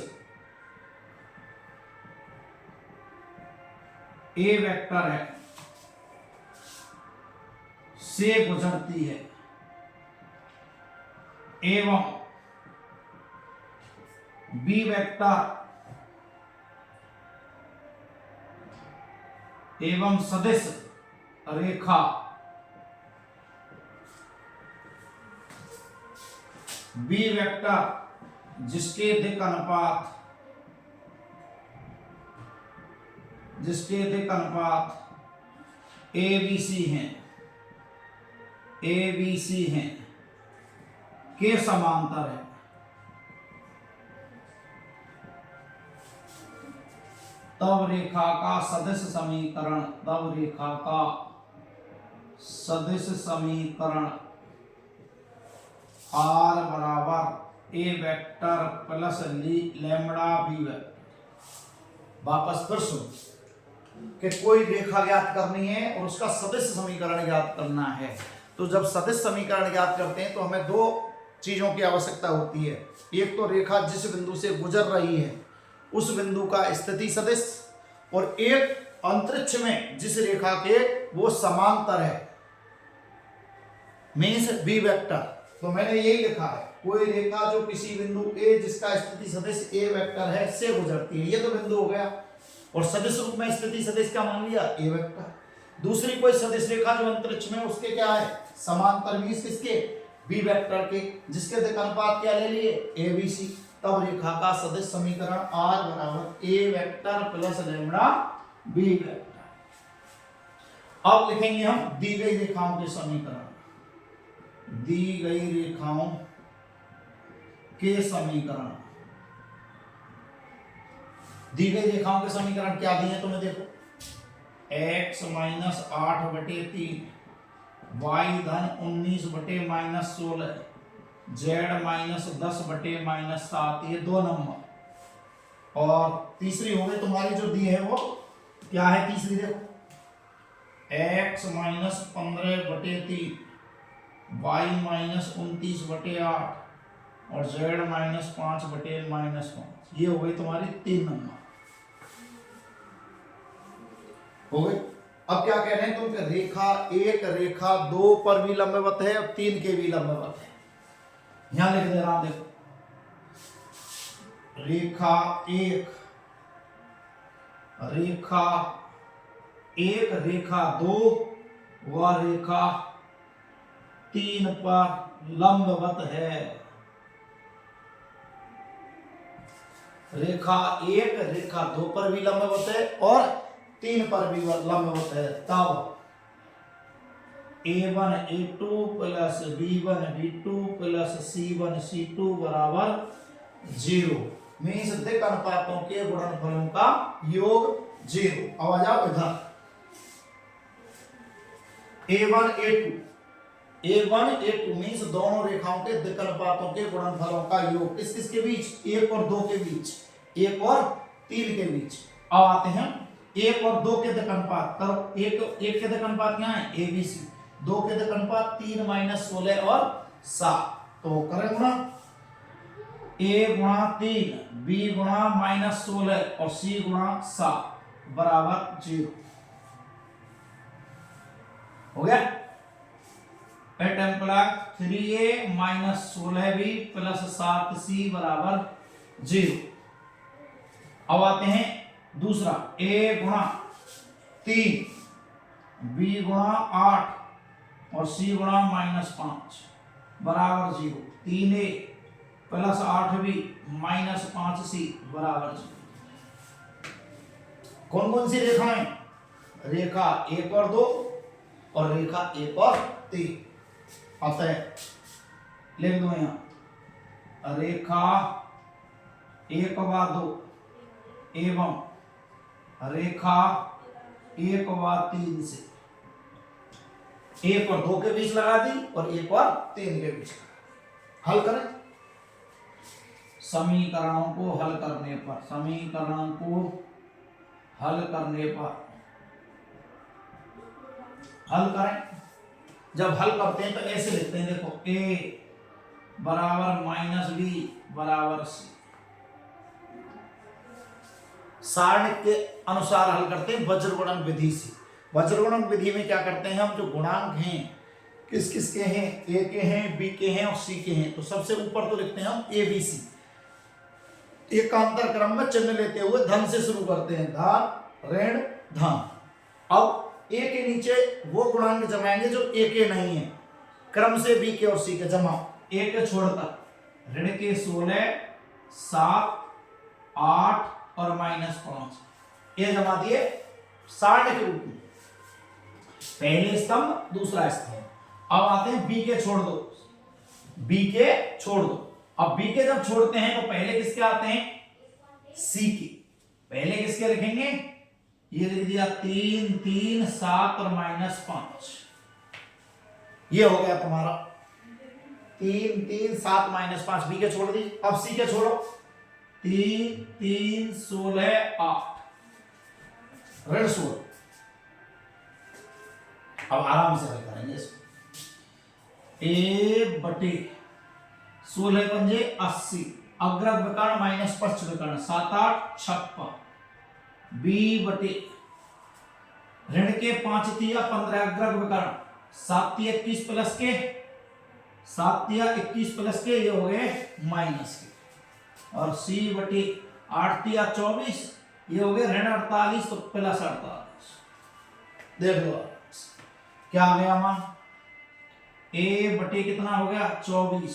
ए वेक्टर है से गुजरती है एवं बी वेक्टर एवं सदिश रेखा बी वेक्टर जिसके दिक् अनुपात ABC हैं के समांतर है, तब रेखा का सदिश समीकरण r बराबर a vector plus lambda b vector. वापस फिर सुनो कि कोई रेखा ज्ञात करनी है और उसका सदिश समीकरण ज्ञात करना है। तो जब सदिश समीकरण ज्ञात करते हैं तो हमें दो चीजों की आवश्यकता होती है। एक तो रेखा जिस बिंदु से गुजर रही है उस बिंदु का स्थिति सदिश, और एक अंतरिक्ष में जिस रेखा के वो समांतर है, मीन्स बी वेक्टर। तो मैंने यही लिखा है, कोई रेखा जो किसी बिंदु ए जिसका स्थिति सदिश ए वेक्टर है से गुजरती है, ये तो बिंदु हो गया। और सदिश रूप में स्थिति सदिश का मान लिया ए वेक्टर। दूसरी कोई सदिश रेखा जो अंतरिक्ष में उसके क्या है? समांतर, मीन्स किसके? बी वेक्टर के, जिसके दिक् अनुपात क्या ले लिए? ABC। तब रेखा का सदिश समीकरण r बराबर a vector plus lambda b vector. अब लिखेंगे हम दी गई रेखाओं के समीकरण। दी गई रेखाओं के समीकरण क्या दिए हैं तुम्हें? देखो, x - 8/3 y धन 19/-16 z - 10/-7, ये दो नंबर। और तीसरी हो गई तुम्हारी जो दी है वो क्या है? तीसरी देखो, x - 15/3 y - 29/8 और z - 5/-5, ये हो गई तुम्हारी 3 नंबर। हो गई। अब क्या कह रहे हैं तुम कि रेखा 1 रेखा 2 पर भी लंबवत है और 3 के भी लंबवत है। यहां लिख दे रहा हूं, देखो रेखा 1 रेखा 1 रेखा 2 व रेखा 3 पर लंबवत है। रेखा 1 रेखा 2 पर भी लंबवत है और 3 पर भी लंबवत है। तब A1 A2 plus B1 B2 plus C1 C2 बराबर 0। मीन्स दिक् अनुपातों के गुणनफलों का योग 0। अब आ जाओ इधर A1 A2 मीन्स दोनों रेखाओं के दिक् अनुपातों के गुणनफलों का योग किस किस के बीच, 1 और 2 के बीच, 1 और 3 के बीच। अब आते हैं 1 और 2 के दिक् अनुपात। करो, 1 के दिक् अनुपात क्या है ABC, 2 के दिक् अनुपात 3 माइनस 16 और 7। तो करें गुणा A गुणा 3 B गुणा माइनस 16 और C गुणा 7 बराबर 0 हो गया। Templar 3A minus 16B plus 7C बराबर 0। अब आते हैं दूसरा A गुणा 3 B गुणा 8 और C गुणा माइनस 5 बराबर 0। 3A plus 8B minus 5C बराबर 0। कौन कौन सी रेखाएं, रेखा 1 और 2 और रेखा 1 और 3। अतः लिख दो यहां रेखा 1 व 2 एवं रेखा 1 व 3 से 1 और 2 के बीच लगा दी और 1 और 3 के बीच। हल करें समीकरणों को हल करने पर, समीकरणों को हल करने पर हल करें। जब हल करते हैं तो ऐसे लिखते हैं, देखो A बराबर माइनस B बराबर C। सारणी के अनुसार हल करते हैं वज्रगुणन विधि से। वज्रगुणन विधि में क्या करते हैं हम, जो गुणांक हैं किस किस के हैं, A के हैं B के हैं और C के हैं, तो सबसे ऊपर तो लिखते हैं हम ABC। एकांतर क्रम में चिन्ह लेते हुए धन से शुरू करते हैं, धन ऋण धन। अब A के नीचे वो गुणांक जमाएंगे जो A के नहीं है, क्रम से B के और C के जमा। A के छोड़कर ऋण के 16 7 8 और माइनस 5 ये जमा दिए सारणी के रूप में, पहले स्तंभ दूसरा स्तंभ। अब आते हैं B के छोड़ दो, B के छोड़ दो। अब B के जब छोड़ते हैं तो पहले किसके आते हैं, C के। पहले किसके लिखेंगे, ये लिख दिया 3 3 7 और माइनस 5। ये हो गया तुम्हारा 3 3 7 माइनस 5। B के छोड़ दी। अब C के छोड़ो, 3 3 16 8 ऋण 16। अब आराम से हल करेंगे इसको। A बटे 16 पंजे 80, अग्रग विकर्ण माइनस पश्च विकर्ण 7 8 56। B बटे ऋण के 5 तिया 15 अग्रग विकर्ण 7 तिया 21 प्लस के 7 तिया 21 प्लस के, ये हो गए माइनस के। और C बटे 8 तिया 24, ये हो गए ऋण 48 तो प्लस 48। देख लो क्या आ गया मान, A बटे कितना हो गया 24,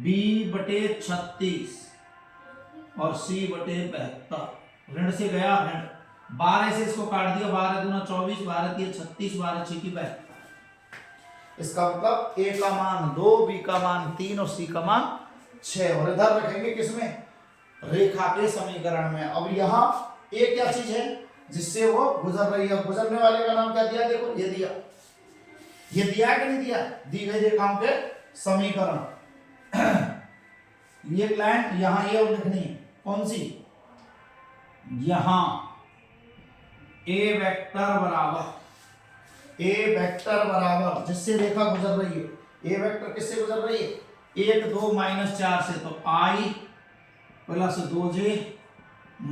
B बटे 36 और C बटे 72। ऋण से गया ऋण, 12 से इसको काट दिया, 12 दूना 24 12 तिया 36 12 6 की 72। इसका मतलब A का मान 2, B का मान 3 और C का मान 6। और इधर रखेंगे किसमें, रेखा के समीकरण में। अब यहाँ A क्या चीज है जिससे वो गुजर रही है, गुजरने वाले का नाम क्या दिया, देखो ये दिया, ये दिया कि नहीं दिया, दी गई रेखाओं के समीकरण। ये लाइन यहां ये और लिखनी है, कौन सी, यहां A वेक्टर बराबर जिससे रेखा गुजर रही है, A वेक्टर किससे गुजर रही है, 1 2 माइनस 4 से, तो I प्लस 2J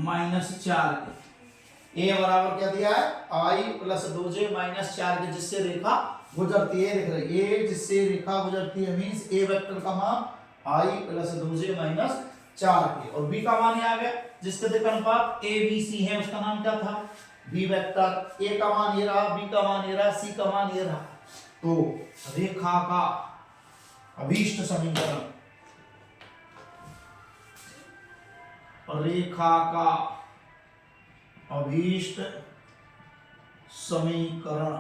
माइनस 4 के ए बराबर क्या दिया है आई प्लस 2j माइनस 4 के, जिससे रेखा गुजरती है, लिख रहे ये जिससे रेखा गुजरती है मींस ए वेक्टर का मान आई प्लस 2j माइनस 4 के, और बी का मान आ गया जिसके देखो अनुपात ए बी सी है, उसका नाम क्या था बी वेक्टर। ए का मान ये रहा, बी का मान ये रहा, सी का मान ये रहा। तो रेखा का अभीष्ट समीकरण, रेखा का अभीष्ट समीकरण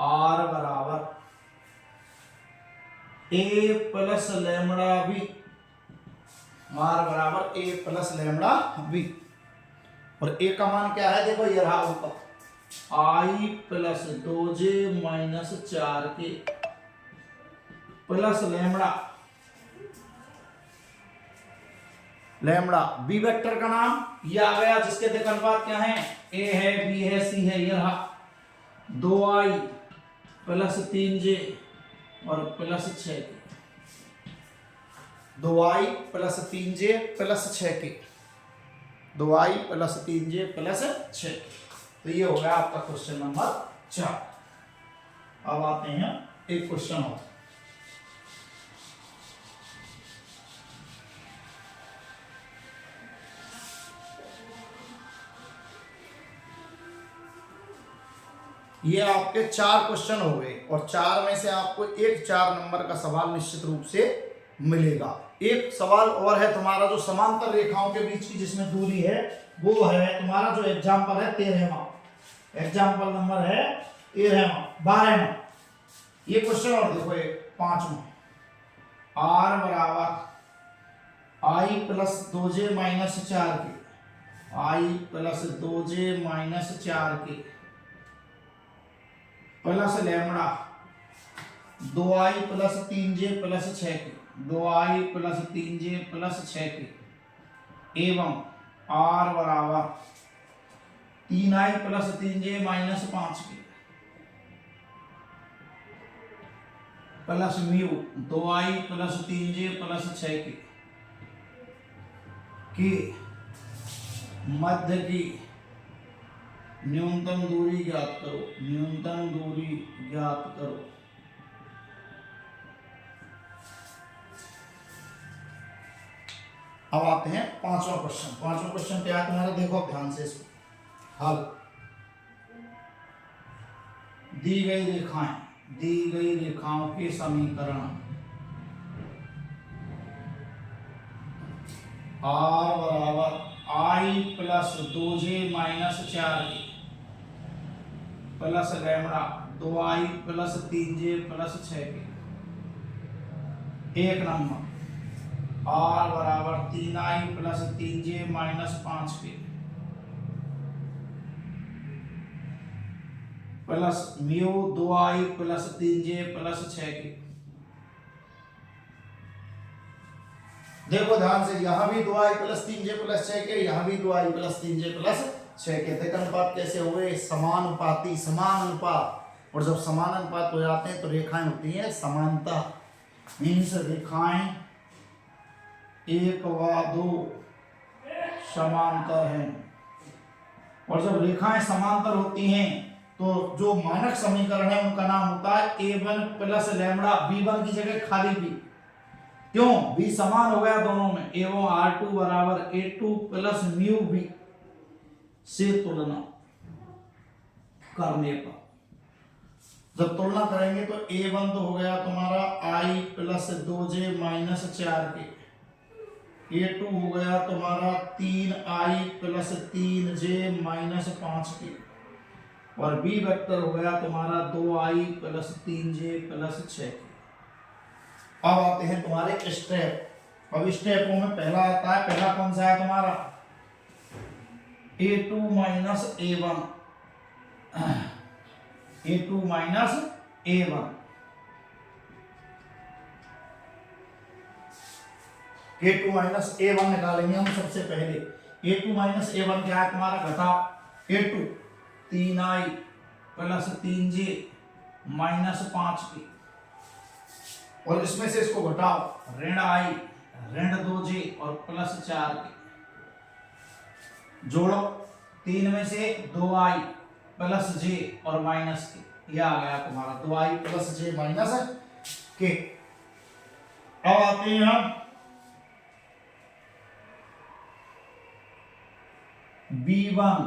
आर बराबर ए प्लस लैम्बडा बी, आर बराबर ए प्लस लैम्बडा बी, और ए का मान क्या है देखो ये रहा ऊपर आई प्लस 2j माइनस 4 के plus lambda, lambda B vector का नाम ये आ गया जिसके देखो अनुपात क्या है ए है बी है सी है, ये रहा 2i प्लस 3j और प्लस 6 के, 2i प्लस 3j प्लस 6 के, 2i प्लस 3j प्लस 6 के। तो ये हो गया आपका क्वेश्चन नंबर 4। अब आते हैं एक क्वेश्चन और। ये आपके 4 क्वेश्चन हो गए, और 4 में से आपको एक 4 नंबर का सवाल निश्चित रूप से मिलेगा। एक सवाल और है तुम्हारा जो समांतर रेखाओं के बीच की जिसमें दूरी है, वो है तुम्हारा जो एग्जाम्पल है 13वां, एग्जाम्पल नंबर है 13वां 12वां। ये क्वेश्चन और देखो एक 5वां, आर बराबर आई प्लस 2j माइनस 4 के, आई प्लस 2j माइनस 4 के plus lambda 2i plus 3j plus 6 के, 2i प्लस 3j प्लस 6 के, एवं r बराबर 3i प्लस 3j माइनस 5 के plus mu 2i plus 3j plus 6 के मध्य की न्यूनतम दूरी ज्ञात करो, न्यूनतम दूरी ज्ञात करो। अब आते हैं 5वां क्वेश्चन। 5वां क्वेश्चन क्या है तुम्हारा, देखो ध्यान से इसको हल। दी गई रेखाओं के समीकरण आर बराबर आई प्लस 2j माइनस 4 के plus lambda 2i plus 3j plus 6 के, एक नंबर r बराबर 3i प्लस 3j माइनस 5 के plus mu 2i plus 3j plus 6 के। देखो ध्यान से, यहां भी 2i प्लस 3j प्लस 6 के, यहां भी 2i प्लस 3j प्लस 6 के। देखो अनुपात कैसे हुए, समानुपाती, समान अनुपात। और जब समान अनुपात हो जाते हैं तो रेखाएं होती हैं समानता, मीन्स रेखाएं 1 व 2 समांतर हैं। और जब रेखाएं समांतर होती हैं तो जो मानक समीकरण है उनका नाम होता है a1 प्लस लैम्बडा, b1 की जगह खाली b, क्यों b समान हो गया दोनों में, एवं r2 बराबर a2 प्लस म्यू b से तुलना करने पर, जब तुलना करेंगे तो a1 तो हो गया तुम्हारा i प्लस 2j माइनस 4 के, a2 हो गया तुम्हारा 3i प्लस 3j माइनस 5 के, और b वेक्टर हो गया तुम्हारा 2i प्लस 3j प्लस 6 के। अब आते हैं तुम्हारे स्टेप। अब स्टेपों में पहला आता है, पहला कौन सा है तुम्हारा a2 minus a1, a2 minus a1, a2 minus a1 निकालेंगे हम सबसे पहले। a2 माइनस a1 क्या है तुम्हारा, घटाओ a2 3i plus 3j minus 5 की, और इसमें से इसको घटाओ ऋण i ऋण 2j और प्लस 4 के, जोड़ो 3 में से 2i प्लस जे और माइनस के, यह आ गया तुम्हारा 2i प्लस जे माइनस के। अब आते हैं हम b1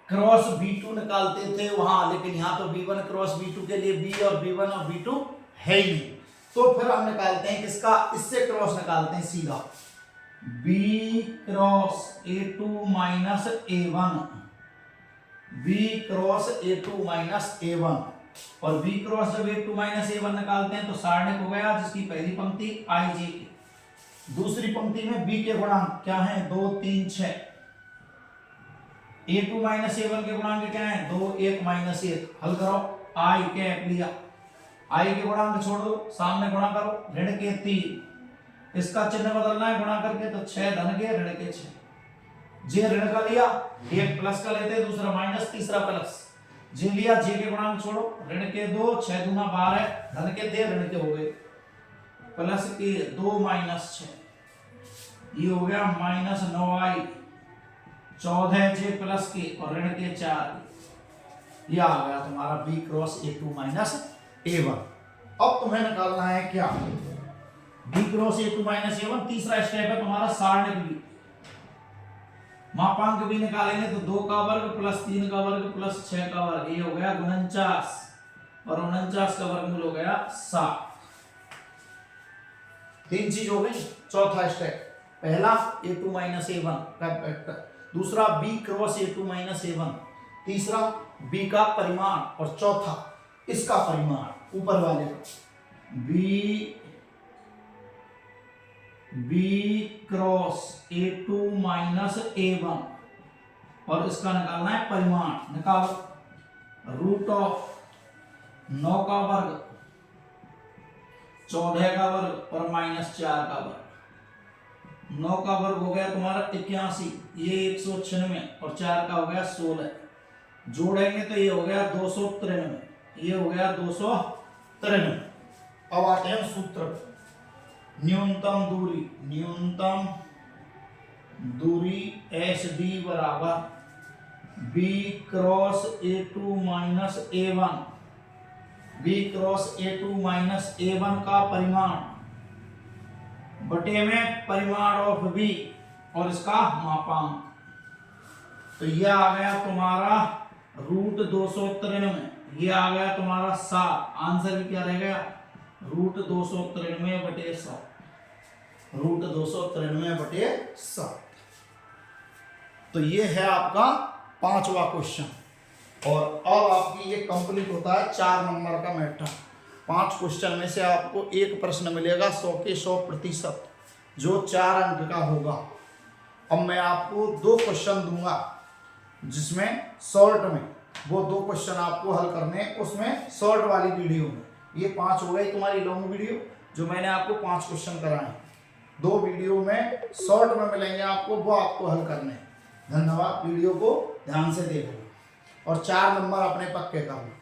क्रॉस b2 निकालते थे वहां, लेकिन यहां तो b1 क्रॉस b2 के लिए b और b1 और b2 है ही नहीं, तो फिर हम निकालते हैं किसका, इससे क्रॉस निकालते हैं सीधा, b cross a2 minus a1, b cross a2 minus a1, और b क्रॉस जब a2 माइनस a1 निकालते हैं तो सारणिक हो गया जिसकी पहली पंक्ति i j की, दूसरी पंक्ति में b के गुणांक क्या हैं 2 3 6, a2 माइनस a1 के गुणांक क्या हैं 2 1 माइनस 1, हल करो, i कैप लिया, i के गुणांक छोड़ दो, सामने गुणा करो, ऋण के 3, इसका चिन्ह बदलना है गुणा करके, तो 6 धन के ऋण के 6, जे ऋण का लिया, एक प्लस का लेते, दूसरा माइनस, तीसरा प्लस, जे लिया, जे के गुणांक छोड़ो, ऋण के 2, 6 दूना 12, धन के 3 ऋण के हो गए, प्लस के 2 माइनस 6, ये हो गया माइनस 9i, 14 जे प्लस के और ऋण के 4, यह आ गया तुम्हारा b cross a2 minus a1। अब तुम्हें निकालना है क्या, b cross a2 minus a1, तीसरा स्टेप है तुम्हारा सारणिक भी, मापांक भी निकालेंगे तो 2 का वर्ग प्लस 3 का वर्ग प्लस 6 का वर्ग, ये हो गया 49, और 49 का वर्गमूल हो गया 7। 3 चीज हो गई। चौथा स्टेप, पहला a2 माइनस a1 का वेक्टर, दूसरा b cross a2 minus a1, तीसरा b का परिमाण, और चौथा इसका परिमाण ऊपर वाले का, b cross a2 minus a1, और इसका निकालना है परिमाण, निकालो, रूट ऑफ 9 का वर्ग 14 का वर्ग और माइनस 4 का वर्ग, 9 का वर्ग हो गया तुम्हारा 81, ये 196 और 4 का हो गया 16, जोड़ेंगे तो ये हो गया 293, ये हो गया 293। अब आते हैं सूत्र, न्यूनतम दूरी SD बराबर b cross a2 minus a1, b cross a2 minus a1 का परिमाण बटे में परिमाण ऑफ b और इसका मापांक, तो यह आ गया तुम्हारा रूट 293, ये आ गया तुम्हारा 7, आंसर भी क्या रह गया रूट 293 बटे 7, रूट 293 बटे 7। तो ये है आपका 5वां क्वेश्चन, और अब आपकी ये कंप्लीट होता है 4 नंबर का मैटर। 5 क्वेश्चन में से आपको एक प्रश्न मिलेगा 100 के 100%, जो 4 अंक का होगा। अब मैं आपको 2 क्वेश्चन दूंगा जिसमें शॉर्ट में वो 2 क्वेश्चन आपको हल करने, उसमें शॉर्ट वाली वीडियो में। ये 5 हो गई तुम्हारी लॉन्ग वीडियो जो मैंने आपको 5 क्वेश्चन कराए, 2 वीडियो में शॉर्ट में मिलेंगे आपको, वो आपको हल करने। धन्यवाद, वीडियो को ध्यान से देखो और 4 नंबर अपने पक्के करो।